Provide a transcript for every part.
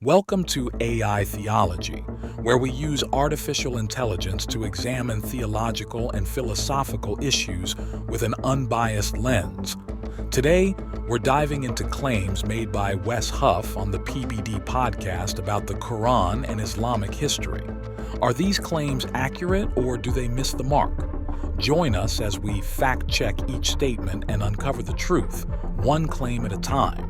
Welcome to AI Theology, where we use artificial intelligence to examine theological and philosophical issues with an unbiased lens. Today, we're diving into claims made by Wes Huff on the PBD Podcast about the Qur'an and Islamic history. Are these claims accurate or do they miss the mark? Join us as we fact-check each statement and uncover the truth, one claim at a time.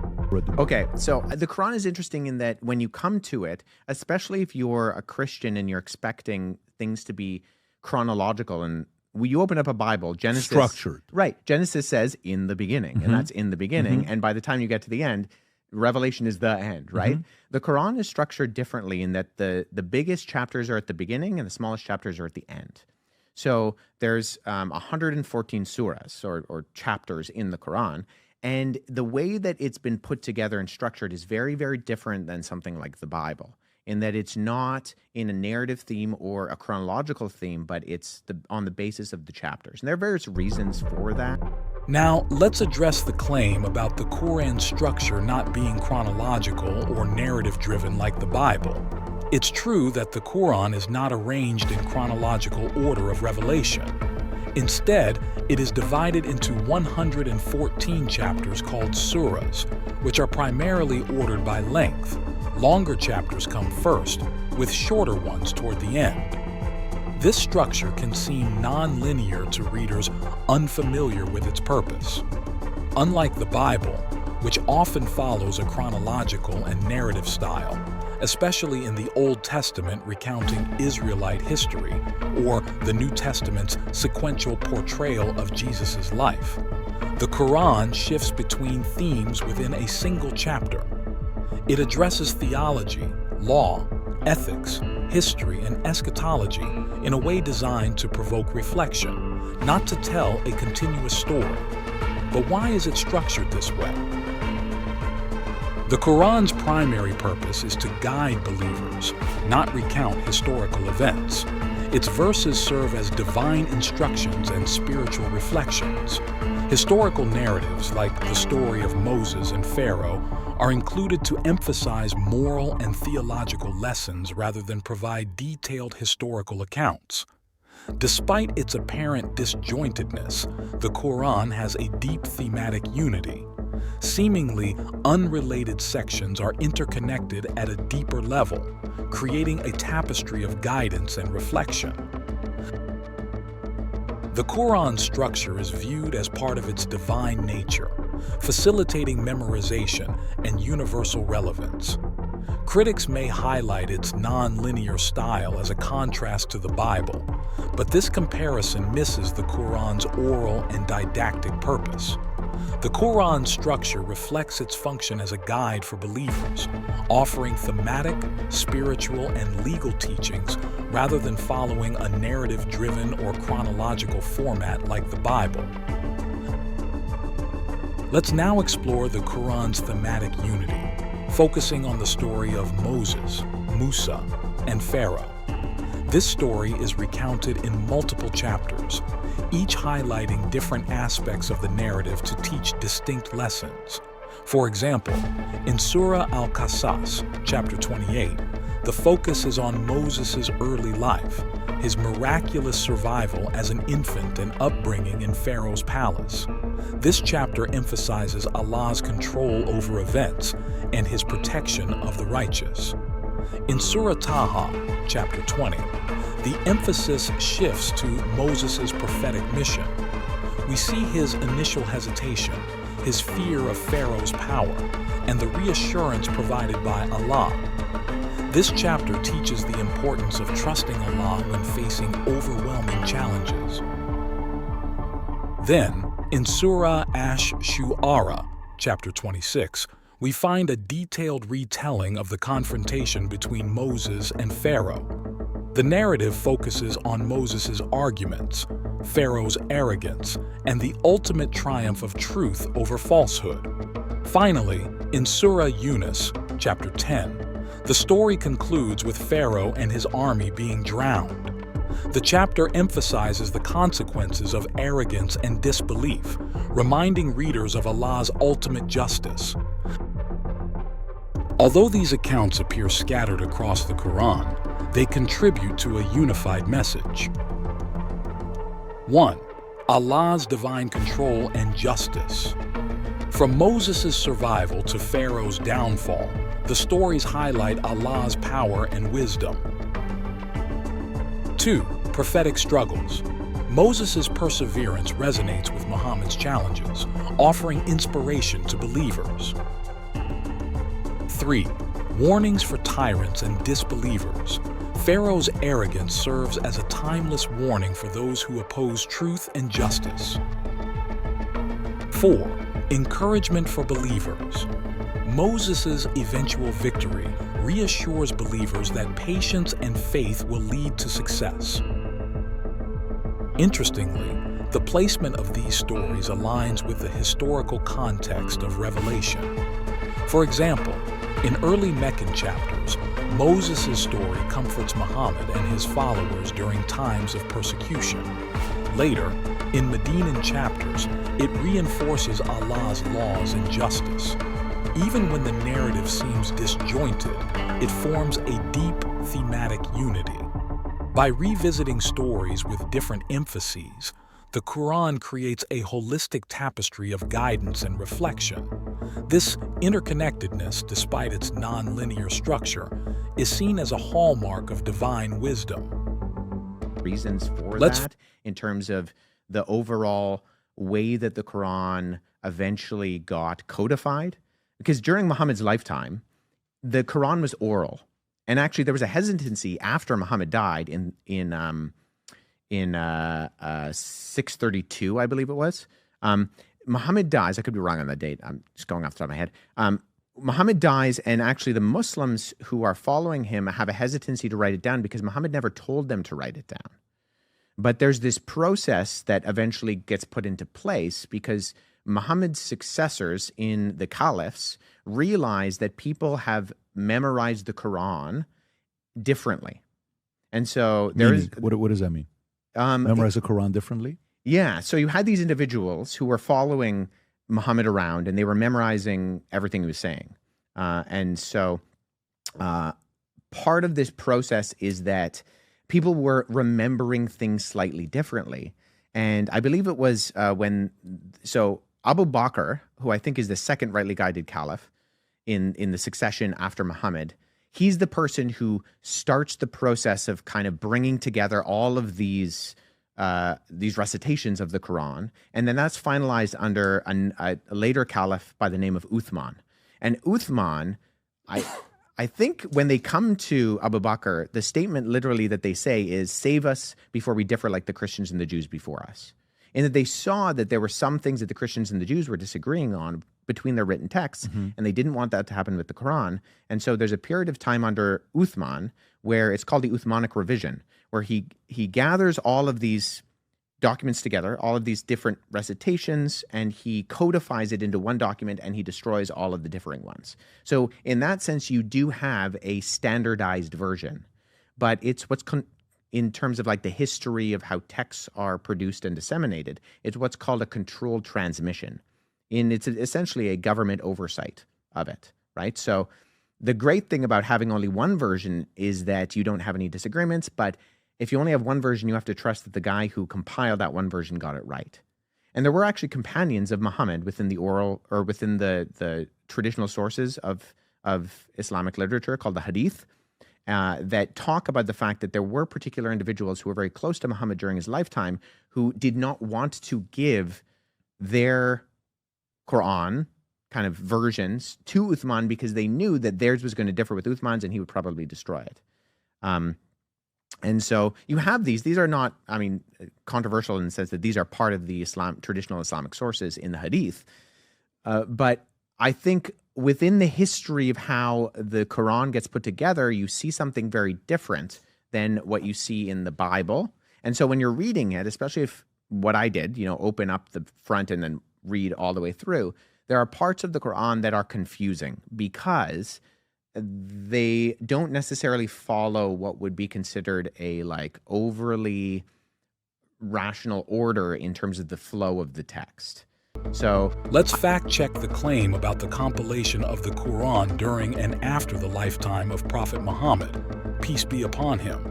Okay, so the Quran is interesting in that when you come to it, especially if you're a Christian and you're expecting things to be chronological, and when you open up a Bible, Genesis... Structured. Right, Genesis says, in the beginning, and that's in the beginning, and by the time you get to the end, Revelation is the end, right? The Quran is structured differently in that the biggest chapters are at the beginning and the smallest chapters are at the end. So there's 114 surahs or chapters in the Quran, and the way that it's been put together and structured is very, very different than something like the Bible, in that it's not in a narrative theme or a chronological theme, but it's on the basis of the chapters. And there are various reasons for that. Now, let's address the claim about the Qur'an's structure not being chronological or narrative-driven like the Bible. It's true that the Qur'an is not arranged in chronological order of revelation. Instead, it is divided into 114 chapters called surahs, which are primarily ordered by length. Longer chapters come first, with shorter ones toward the end. This structure can seem non-linear to readers unfamiliar with its purpose. Unlike the Bible, which often follows a chronological and narrative style, especially in the Old Testament recounting Israelite history, or the New Testament's sequential portrayal of Jesus' life. The Quran shifts between themes within a single chapter. It addresses theology, law, ethics, history, and eschatology in a way designed to provoke reflection, not to tell a continuous story. But why is it structured this way? The Quran's primary purpose is to guide believers, not recount historical events. Its verses serve as divine instructions and spiritual reflections. Historical narratives, like the story of Moses and Pharaoh, are included to emphasize moral and theological lessons rather than provide detailed historical accounts. Despite its apparent disjointedness, the Quran has a deep thematic unity. Seemingly unrelated sections are interconnected at a deeper level, creating a tapestry of guidance and reflection. The Quran's structure is viewed as part of its divine nature, facilitating memorization and universal relevance. Critics may highlight its non-linear style as a contrast to the Bible, but this comparison misses the Quran's oral and didactic purpose. The Quran's structure reflects its function as a guide for believers, offering thematic, spiritual, and legal teachings rather than following a narrative-driven or chronological format like the Bible. Let's now explore the Quran's thematic unity, focusing on the story of Moses, Musa, and Pharaoh. This story is recounted in multiple chapters, each highlighting different aspects of the narrative to teach distinct lessons. For example, in Surah Al-Qasas, chapter 28, the focus is on Moses' early life, his miraculous survival as an infant and upbringing in Pharaoh's palace. This chapter emphasizes Allah's control over events and his protection of the righteous. In Surah Taha, chapter 20, the emphasis shifts to Moses' prophetic mission. We see his initial hesitation, his fear of Pharaoh's power, and the reassurance provided by Allah. This chapter teaches the importance of trusting Allah when facing overwhelming challenges. Then, in Surah Ash-Shu'ara, chapter 26, we find a detailed retelling of the confrontation between Moses and Pharaoh. The narrative focuses on Moses' arguments, Pharaoh's arrogance, and the ultimate triumph of truth over falsehood. Finally, in Surah Yunus, chapter 10, the story concludes with Pharaoh and his army being drowned. The chapter emphasizes the consequences of arrogance and disbelief, reminding readers of Allah's ultimate justice. Although these accounts appear scattered across the Qur'an, they contribute to a unified message. 1. Allah's divine control and justice. From Moses' survival to Pharaoh's downfall, the stories highlight Allah's power and wisdom. 2. Prophetic struggles. Moses' perseverance resonates with Muhammad's challenges, offering inspiration to believers. 3. Warnings for tyrants and disbelievers. Pharaoh's arrogance serves as a timeless warning for those who oppose truth and justice. 4. Encouragement for believers. Moses' eventual victory reassures believers that patience and faith will lead to success. Interestingly, the placement of these stories aligns with the historical context of Revelation. For example, in early Meccan chapters, Moses' story comforts Muhammad and his followers during times of persecution. Later, in Medinan chapters, it reinforces Allah's laws and justice. Even when the narrative seems disjointed, it forms a deep thematic unity. By revisiting stories with different emphases, the Qur'an creates a holistic tapestry of guidance and reflection. This interconnectedness, despite its non-linear structure, is seen as a hallmark of divine wisdom. Reasons for that in terms of the overall way that the Qur'an eventually got codified. Because during Muhammad's lifetime, the Qur'an was oral. And actually there was a hesitancy after Muhammad died in 632, I believe it was. Muhammad dies. I could be wrong on that date. I'm just going off the top of my head. Muhammad dies, and actually the Muslims who are following him have a hesitancy to write it down because Muhammad never told them to write it down. But there's this process that eventually gets put into place because Muhammad's successors in the caliphs realize that people have memorized the Quran differently. And so what does that mean? Memorize the Quran differently? Yeah. So you had these individuals who were following Muhammad around and they were memorizing everything he was saying. And so part of this process is that people were remembering things slightly differently. And I believe it was so Abu Bakr, who I think is the second rightly guided caliph in the succession after Muhammad, he's the person who starts the process of kind of bringing together all of these recitations of the Quran, and then that's finalized under a later caliph by the name of Uthman. And Uthman, I think when they come to Abu Bakr, the statement literally that they say is, "Save us before we differ like the Christians and the Jews before us." And that they saw that there were some things that the Christians and the Jews were disagreeing on between their written texts, and they didn't want that to happen with the Quran. And so there's a period of time under Uthman where it's called the Uthmanic revision, where he gathers all of these documents together, all of these different recitations, and he codifies it into one document and he destroys all of the differing ones. So in that sense, you do have a standardized version, but it's in terms of like the history of how texts are produced and disseminated, it's what's called a controlled transmission. It's essentially a government oversight of it, right? So the great thing about having only one version is that you don't have any disagreements, but if you only have one version, you have to trust that the guy who compiled that one version got it right. And there were actually companions of Muhammad within the oral or within the traditional sources of Islamic literature called the Hadith, that talk about the fact that there were particular individuals who were very close to Muhammad during his lifetime who did not want to give their Quran kind of versions to Uthman because they knew that theirs was going to differ with Uthman's and he would probably destroy it. And so you have these are not, controversial in the sense that these are part of the traditional Islamic sources in the Hadith. But I think within the history of how the Quran gets put together, you see something very different than what you see in the Bible. And so when you're reading it, especially if what I did, open up the front and then read all the way through, there are parts of the Quran that are confusing because they don't necessarily follow what would be considered a overly rational order in terms of the flow of the text. So let's fact-check the claim about the compilation of the Qur'an during and after the lifetime of Prophet Muhammad, peace be upon him.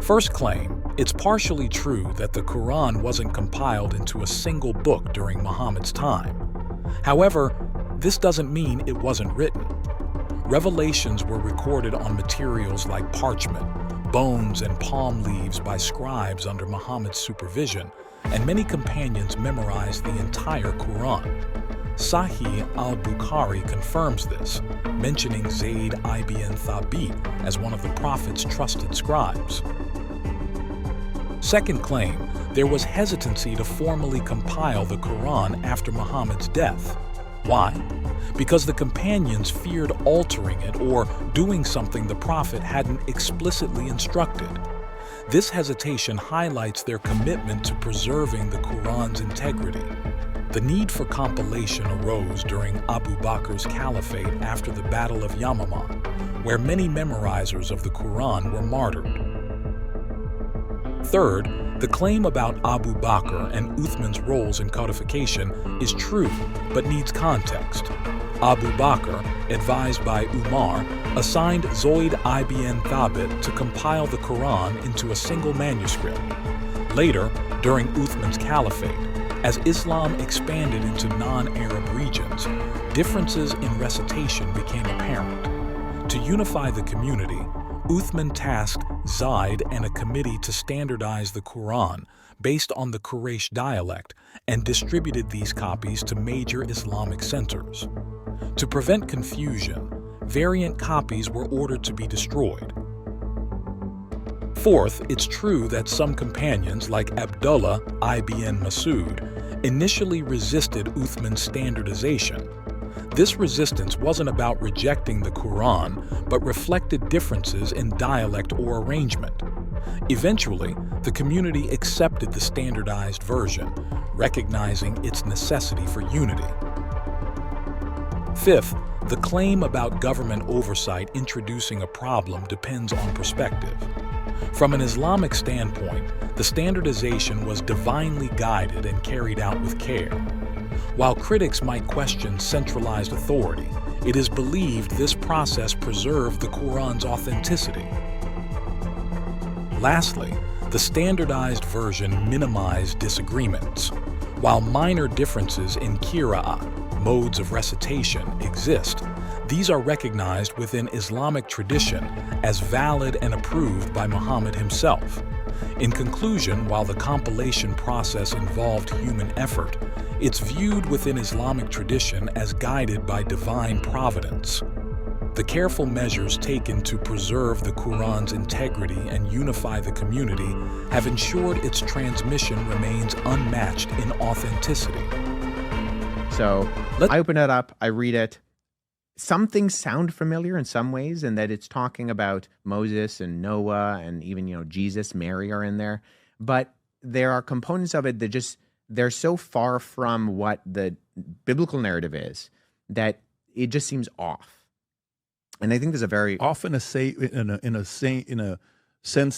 First claim, it's partially true that the Qur'an wasn't compiled into a single book during Muhammad's time. However, this doesn't mean it wasn't written. Revelations were recorded on materials like parchment, bones, and palm leaves by scribes under Muhammad's supervision, and many companions memorized the entire Qur'an. Sahih al-Bukhari confirms this, mentioning Zayd ibn Thabit as one of the Prophet's trusted scribes. Second claim, there was hesitancy to formally compile the Qur'an after Muhammad's death. Why? Because the companions feared altering it or doing something the Prophet hadn't explicitly instructed. This hesitation highlights their commitment to preserving the Qur'an's integrity. The need for compilation arose during Abu Bakr's caliphate after the Battle of Yamamah, where many memorizers of the Qur'an were martyred. Third, the claim about Abu Bakr and Uthman's roles in codification is true, but needs context. Abu Bakr, advised by Umar, assigned Zayd ibn Thabit to compile the Qur'an into a single manuscript. Later, during Uthman's caliphate, as Islam expanded into non-Arab regions, differences in recitation became apparent. To unify the community, Uthman tasked Zayd and a committee to standardize the Qur'an based on the Quraysh dialect and distributed these copies to major Islamic centers. To prevent confusion, variant copies were ordered to be destroyed. Fourth, it's true that some companions, like Abdullah ibn Masud, initially resisted Uthman's standardization. This resistance wasn't about rejecting the Qur'an, but reflected differences in dialect or arrangement. Eventually, the community accepted the standardized version, recognizing its necessity for unity. Fifth, the claim about government oversight introducing a problem depends on perspective. From an Islamic standpoint, the standardization was divinely guided and carried out with care. While critics might question centralized authority, it is believed this process preserved the Qur'an's authenticity. Lastly, the standardized version minimized disagreements. While minor differences in qira'at, modes of recitation, exist, these are recognized within Islamic tradition as valid and approved by Muhammad himself. In conclusion, while the compilation process involved human effort, it's viewed within Islamic tradition as guided by divine providence. The careful measures taken to preserve the Qur'an's integrity and unify the community have ensured its transmission remains unmatched in authenticity. So I open it up, I read it. Some things sound familiar in some ways, in that it's talking about Moses and Noah and even, Jesus, Mary are in there. But there are components of it that they're so far from what the biblical narrative is that it just seems off. And I think there's a very off in a sense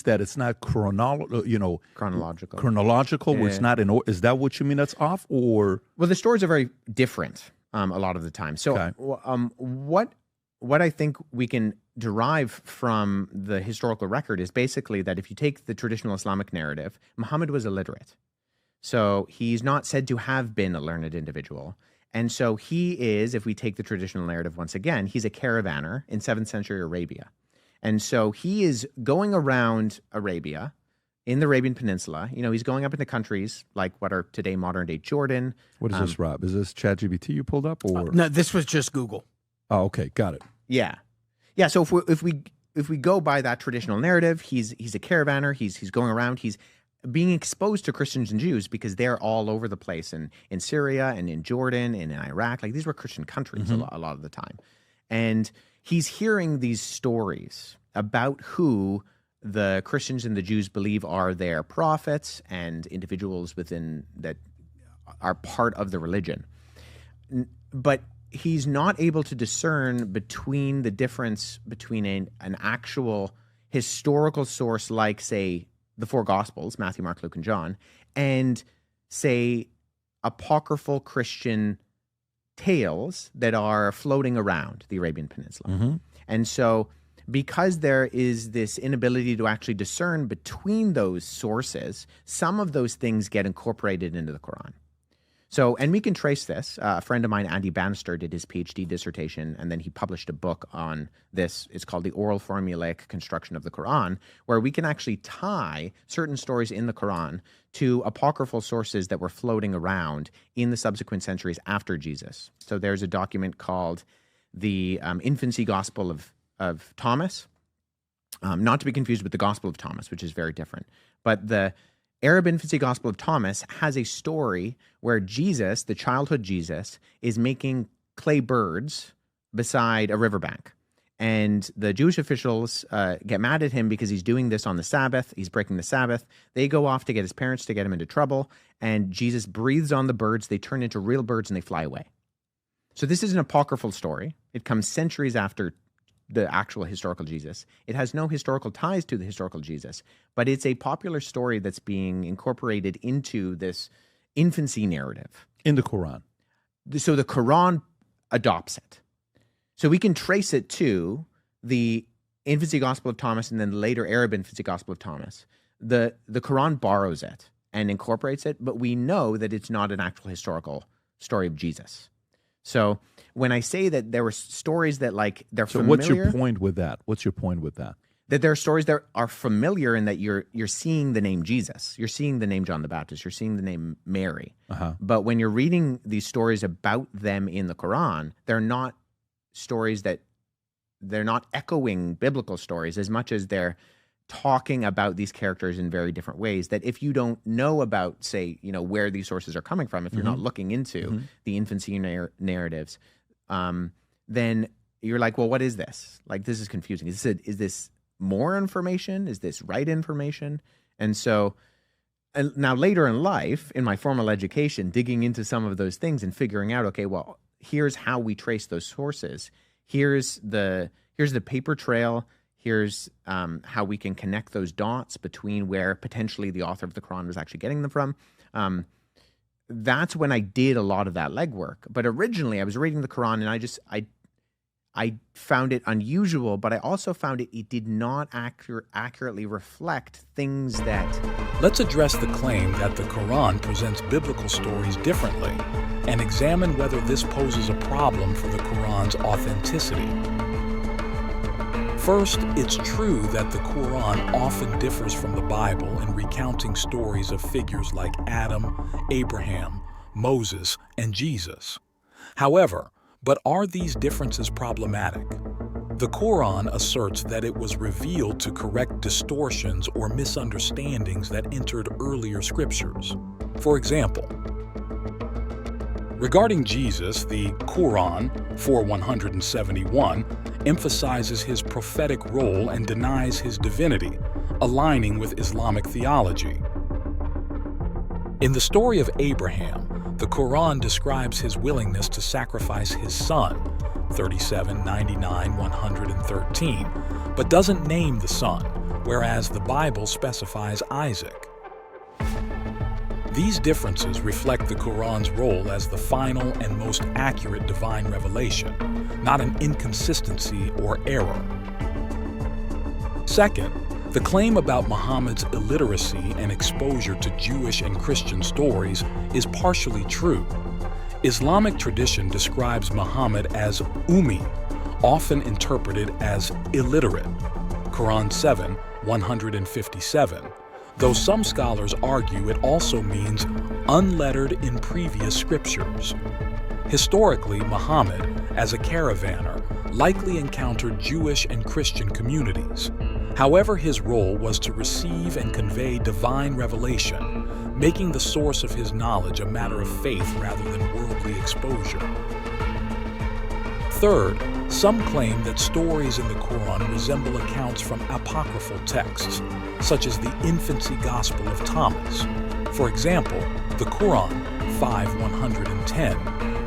that it's not chronological. Yeah. Where it's not in. Is that what you mean? That's off, or well, the stories are very different a lot of the time. So, okay. What I think we can derive from the historical record is basically that if you take the traditional Islamic narrative, Muhammad was illiterate. So he's not said to have been a learned individual. And so he is, if we take the traditional narrative once again, he's a caravaner in 7th century Arabia. And so he is going around Arabia, in the Arabian Peninsula. He's going up into countries like what are today modern-day Jordan. What is this, Rob? Is this ChatGPT you pulled up? Or No, this was just Google. Oh, okay. Got it. Yeah. So if we go by that traditional narrative, he's a caravaner, he's going around, he's being exposed to Christians and Jews because they're all over the place in Syria and in Jordan and in Iraq. Like, these were Christian countries a lot of the time. And he's hearing these stories about who the Christians and the Jews believe are their prophets and individuals within that are part of the religion. But he's not able to discern between the difference between an actual historical source like, say, the four Gospels, Matthew, Mark, Luke, and John, and, say, apocryphal Christian tales that are floating around the Arabian Peninsula. Mm-hmm. And so because there is this inability to actually discern between those sources, some of those things get incorporated into the Quran. So, and we can trace this. A friend of mine, Andy Bannister, did his PhD dissertation, and then he published a book on this. It's called The Oral Formulaic Construction of the Quran, where we can actually tie certain stories in the Quran to apocryphal sources that were floating around in the subsequent centuries after Jesus. So there's a document called the Infancy Gospel of Thomas, not to be confused with the Gospel of Thomas, which is very different. But the Arab Infancy Gospel of Thomas has a story where Jesus, the childhood Jesus, is making clay birds beside a riverbank. And the Jewish officials get mad at him because he's doing this on the Sabbath. He's breaking the Sabbath. They go off to get his parents to get him into trouble. And Jesus breathes on the birds. They turn into real birds and they fly away. So this is an apocryphal story. It comes centuries after the actual historical Jesus. It has no historical ties to the historical Jesus, but it's a popular story that's being incorporated into this infancy narrative. In the Quran. So the Quran adopts it. So we can trace it to the Infancy Gospel of Thomas and then later Arab Infancy Gospel of Thomas. The Quran borrows it and incorporates it, but we know that it's not an actual historical story of Jesus. So when I say that there were stories that they're familiar. So what's your point with that? That there are stories that are familiar in that you're seeing the name Jesus. You're seeing the name John the Baptist. You're seeing the name Mary. Uh-huh. But when you're reading these stories about them in the Quran, they're not stories they're not echoing biblical stories as much as they're talking about these characters in very different ways that if you don't know about, say, where these sources are coming from, if you're not looking into the infancy narratives, then you're like, well, what is this? This is confusing. Is this more information? Is this right information? And so now later in life, in my formal education, digging into some of those things and figuring out, okay, well, here's how we trace those sources. Here's the paper trail. Here's how we can connect those dots between where potentially the author of the Quran was actually getting them from. That's when I did a lot of that legwork. But originally, I was reading the Quran, and I found it unusual, but I also found it did not accurately reflect things that... Let's address the claim that the Quran presents biblical stories differently and examine whether this poses a problem for the Quran's authenticity. First, it's true that the Quran often differs from the Bible in recounting stories of figures like Adam, Abraham, Moses, and Jesus. However, but are these differences problematic? The Quran asserts that it was revealed to correct distortions or misunderstandings that entered earlier scriptures. For example, regarding Jesus, the Qur'an 4:171 emphasizes his prophetic role and denies his divinity, aligning with Islamic theology. In the story of Abraham, the Quran describes his willingness to sacrifice his son, 37:99-113, but doesn't name the son, whereas the Bible specifies Isaac. These differences reflect the Quran's role as the final and most accurate divine revelation, not an inconsistency or error. Second, the claim about Muhammad's illiteracy and exposure to Jewish and Christian stories is partially true. Islamic tradition describes Muhammad as Ummi, often interpreted as illiterate, Quran 7:157, though some scholars argue it also means unlettered in previous scriptures. Historically, Muhammad, as a caravaner, likely encountered Jewish and Christian communities. However, his role was to receive and convey divine revelation, making the source of his knowledge a matter of faith rather than worldly exposure. Third, some claim that stories in the Quran resemble accounts from apocryphal texts, such as the Infancy Gospel of Thomas. For example, the Quran 5:110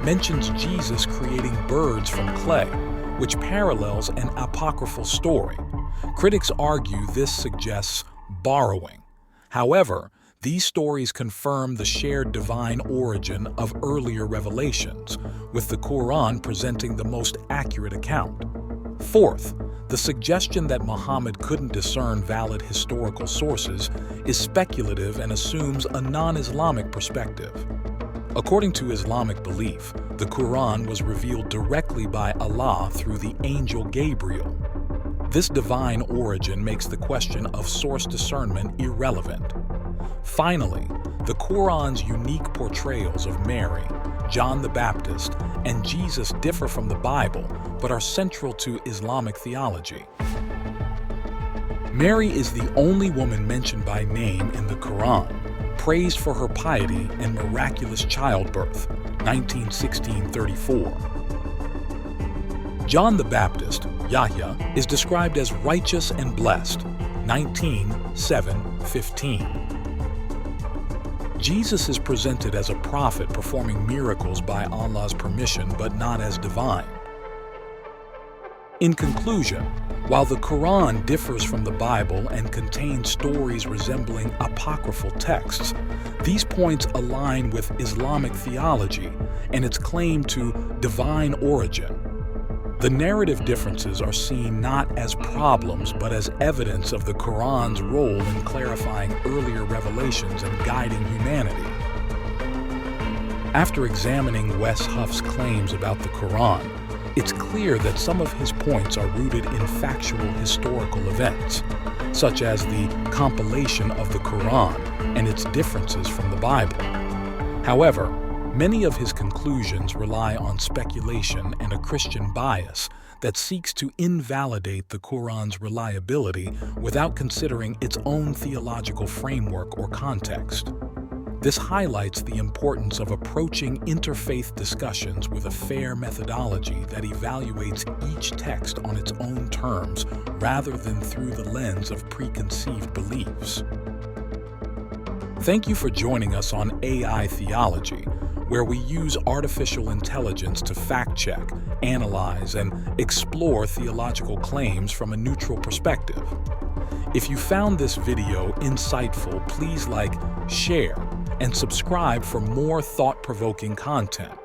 mentions Jesus creating birds from clay, which parallels an apocryphal story. Critics argue this suggests borrowing. However, These stories confirm the shared divine origin of earlier revelations, with the Qur'an presenting the most accurate account. Fourth, the suggestion that Muhammad couldn't discern valid historical sources is speculative and assumes a non-Islamic perspective. According to Islamic belief, the Qur'an was revealed directly by Allah through the angel Gabriel. This divine origin makes the question of source discernment irrelevant. Finally, the Qur'an's unique portrayals of Mary, John the Baptist, and Jesus differ from the Bible, but are central to Islamic theology. Mary is the only woman mentioned by name in the Qur'an, praised for her piety and miraculous childbirth, 19:16-34. John the Baptist, Yahya, is described as righteous and blessed, 19:7-15. Jesus is presented as a prophet performing miracles by Allah's permission, but not as divine. In conclusion, while the Qur'an differs from the Bible and contains stories resembling apocryphal texts, these points align with Islamic theology and its claim to divine origin. The narrative differences are seen not as problems, but as evidence of the Qur'an's role in clarifying earlier revelations and guiding humanity. After examining Wes Huff's claims about the Qur'an, it's clear that some of his points are rooted in factual historical events, such as the compilation of the Qur'an and its differences from the Bible. However, many of his conclusions rely on speculation and a Christian bias that seeks to invalidate the Qur'an's reliability without considering its own theological framework or context. This highlights the importance of approaching interfaith discussions with a fair methodology that evaluates each text on its own terms rather than through the lens of preconceived beliefs. Thank you for joining us on AI Theology, where we use artificial intelligence to fact-check, analyze, and explore theological claims from a neutral perspective. If you found this video insightful, please like, share, and subscribe for more thought-provoking content.